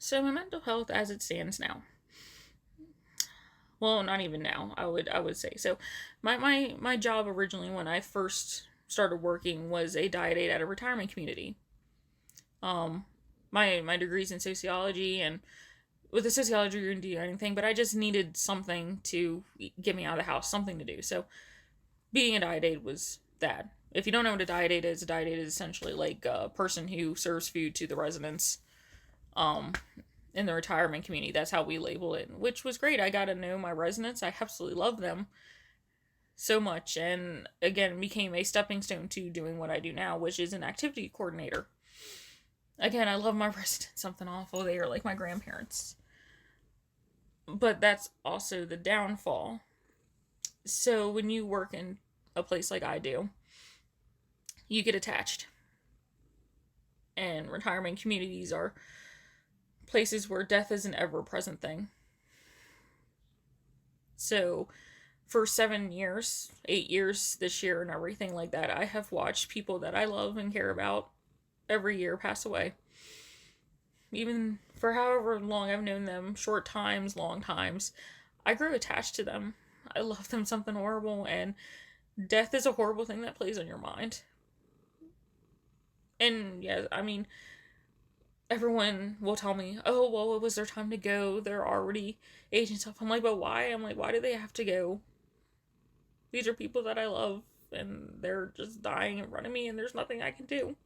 So my mental health as it stands now. Well, not even now. I would say. So my job originally when I first started working was a diet aide at a retirement community. Um my degree's in sociology, and with the sociology you can do anything, but I just needed something to get me out of the house, something to do. So being a diet aide was that. If you don't know what a diet aide is essentially like a person who serves food to the residents um in the retirement community. That's how we label it, which was great. I got to know my residents. I absolutely love them so much, and again became a stepping stone to doing what I do now, which is an activity coordinator. Again, I love my residents something awful. They are like my grandparents. But that's also the downfall. So when you work in a place like I do, you get attached. And retirement communities are places where death is an ever present thing. So for 7 years, 8 years this year, and everything like that, I have watched people that I love and care about every year pass away. Even for however long I've known them, short times, long times, I grew attached to them. I love them something horrible, and death is a horrible thing that plays on your mind. And yeah, I mean, everyone will tell me, oh, well, it was their time to go. They're already aging stuff. I'm like, but why? I'm like, why do they have to go? These are people that I love, and they're just dying in front of me, and there's nothing I can do.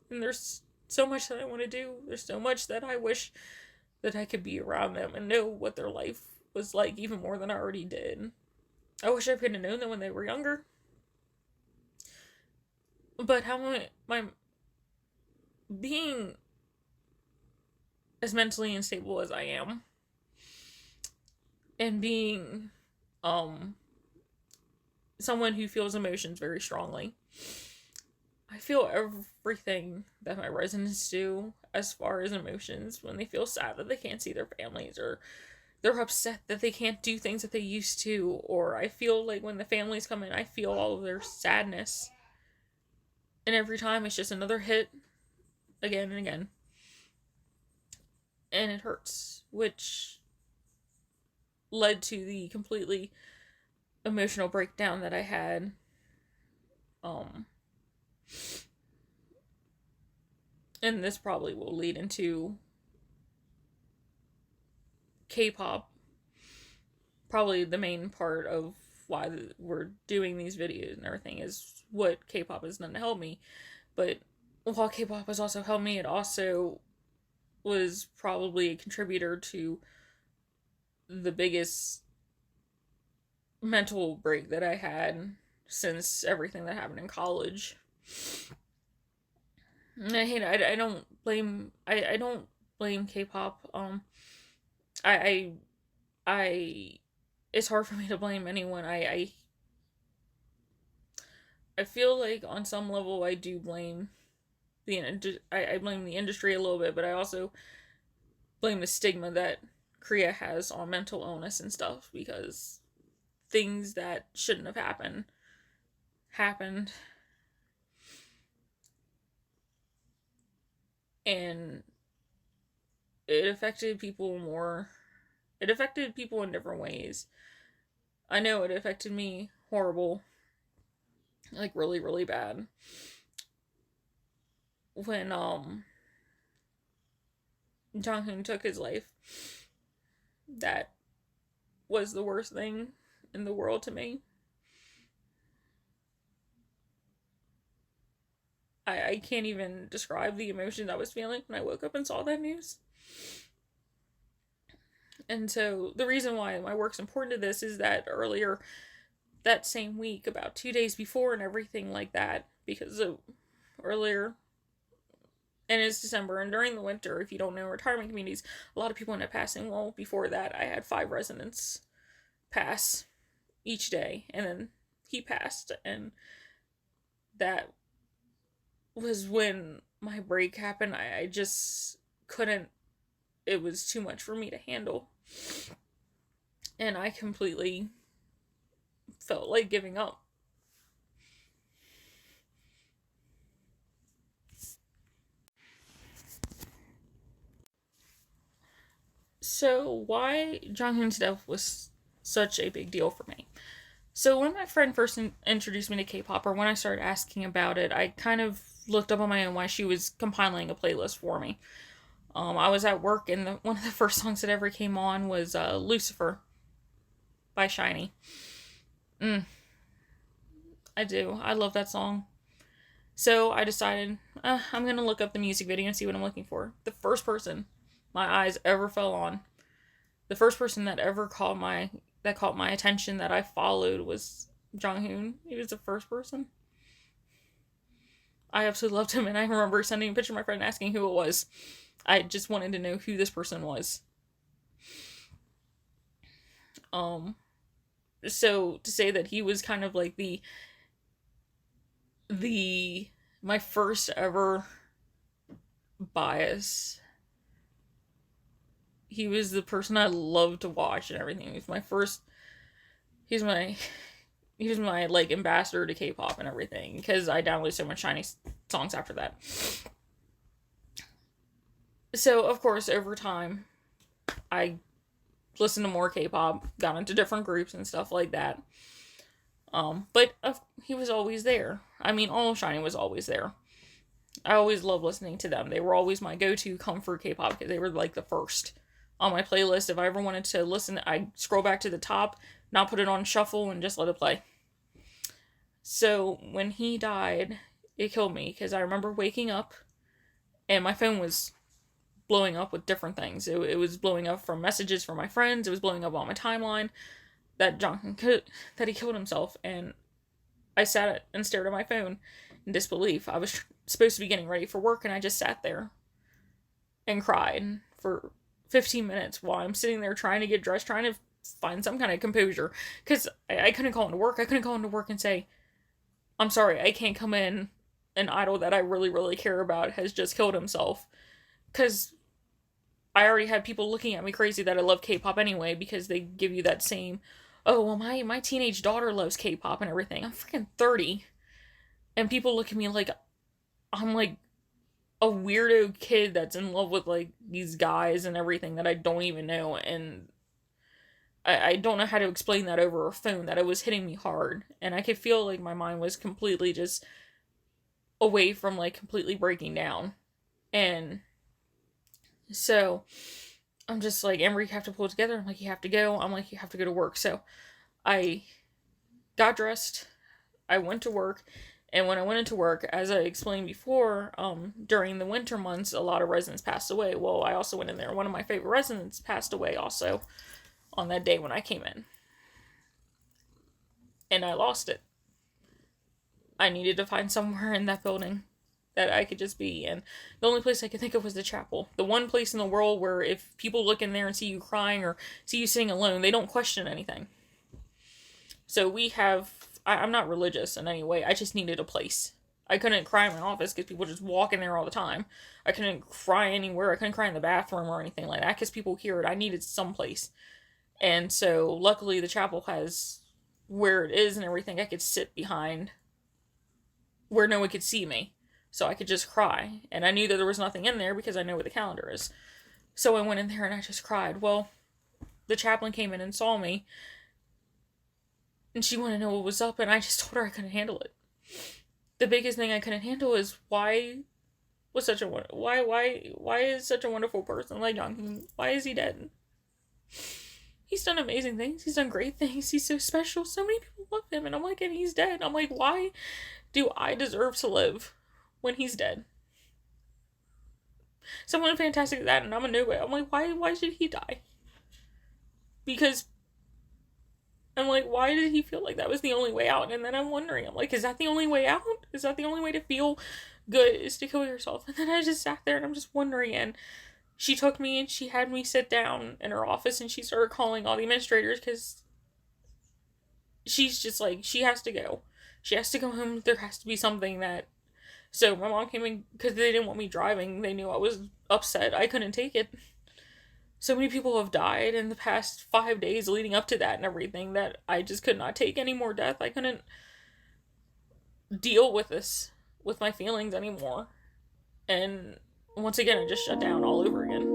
And there's so much that I want to do. There's so much that I wish that I could be around them and know what their life was like even more than I already did. I wish I could have known them when they were younger. But how my being as mentally unstable as I am, and being someone who feels emotions very strongly, I feel everything that my residents do as far as emotions when they feel sad that they can't see their families, or they're upset that they can't do things that they used to, or I feel like when the families come in, I feel all of their sadness. And every time it's just another hit again and again. And it hurts, which led to the completely emotional breakdown that I had. And this probably will lead into K-pop. Probably the main part of why we're doing these videos and everything is what K-pop has done to help me. But while K-pop has also helped me, it also was probably a contributor to the biggest mental break that I had since everything that happened in college. And I hate it. I don't blame I don't blame K-pop. I I it's hard for me to blame anyone. I feel like on some level I do blame I blame the industry a little bit, but I also blame the stigma that Korea has on mental illness and stuff, because things that shouldn't have happened. And it affected people more. It affected people in different ways. I know it affected me horrible. Like really, really bad. When Jong-hoon took his life, that was the worst thing in the world to me. I can't even describe the emotions I was feeling when I woke up and saw that news. And so the reason why my work's important to this is that earlier that same week, about 2 days before and everything like that, because of earlier, and it's December, and during the winter, if you don't know retirement communities, a lot of people end up passing. Well, before that, I had 5 residents pass each day, and then he passed, and that was when my break happened. I just couldn't, it was too much for me to handle. And I completely felt like giving up. So, why Jonghyun's death was such a big deal for me? So, when my friend first introduced me to K-pop, or when I started asking about it, I kind of looked up on my own why she was compiling a playlist for me. I was at work, and one of the first songs that ever came on was Lucifer by Shiny. I do. I love that song. So I decided I'm going to look up the music video and see what I'm looking for. The first person my eyes ever fell on, the first person that ever caught my attention that I followed was Jonghyun. He was the first person. I absolutely loved him, and I remember sending a picture to my friend asking who it was. I just wanted to know who this person was. So to say that he was kind of like my first ever bias. He was the person I loved to watch and everything. He was my like ambassador to K-pop and everything, because I downloaded so much Chinese songs after that. So of course, over time, I listened to more K-pop, got into different groups and stuff like that. But he was always there. I mean, all of Shiny was always there. I always loved listening to them. They were always my go-to comfort K-pop, because they were like the first on my playlist. If I ever wanted to listen, I'd scroll back to the top, not put it on shuffle, and just let it play. So when he died, it killed me, because I remember waking up and my phone was blowing up with different things. It was blowing up from messages from my friends. It was blowing up on my timeline that that he killed himself. And I sat and stared at my phone in disbelief. I was supposed to be getting ready for work, and I just sat there and cried for 15 minutes while I'm sitting there trying to get dressed, trying to find some kind of composure, because I couldn't call into work. I couldn't call into work and say, I'm sorry, I can't come in. An idol that I really, really care about has just killed himself. Because I already had people looking at me crazy that I love K-pop anyway, because they give you that same, oh, well, my teenage daughter loves K-pop and everything. I'm freaking 30. And people look at me like I'm like a weirdo kid that's in love with like these guys and everything that I don't even know. And I don't know how to explain that over a phone, that it was hitting me hard. And I could feel like my mind was completely just away from like completely breaking down. And so I'm just like, Amber, you have to pull it together. I'm like, you have to go. I'm like, you have to go to work. So I got dressed. I went to work. And when I went into work, as I explained before, during the winter months, a lot of residents passed away. Well, I also went in there. One of my favorite residents passed away also on that day when I came in. And I lost it. I needed to find somewhere in that building that I could just be. And the only place I could think of was the chapel. The one place in the world where if people look in there and see you crying or see you sitting alone, they don't question anything. So I'm not religious in any way. I just needed a place. I couldn't cry in my office because people just walk in there all the time. I couldn't cry anywhere. I couldn't cry in the bathroom or anything like that because people hear it. I needed some place. And so luckily the chapel has where it is and everything I could sit behind where no one could see me. So I could just cry. And I knew that there was nothing in there because I know where the calendar is. So I went in there and I just cried. Well, the chaplain came in and saw me. And she wanted to know what was up. And I just told her I couldn't handle it. The biggest thing I couldn't handle is why is such a wonderful person like Jonghyun? Why is he dead? He's done amazing things. He's done great things. He's so special. So many people love him. And I'm like, and he's dead. I'm like, why do I deserve to live when he's dead? Someone fantastic like that, and I'm a nobody. I'm like, why should he die? Because I'm like, why did he feel like that was the only way out? And then I'm wondering, I'm like, is that the only way out? Is that the only way to feel good, is to kill yourself? And then I just sat there and I'm just wondering, and she took me and she had me sit down in her office and she started calling all the administrators because she's just like, she has to go. She has to go home. There has to be something that... So my mom came in because they didn't want me driving. They knew I was upset. I couldn't take it. So many people have died in the past 5 days leading up to that and everything that I just could not take any more death. I couldn't deal with this, with my feelings anymore. And once again, I just shut down all over again.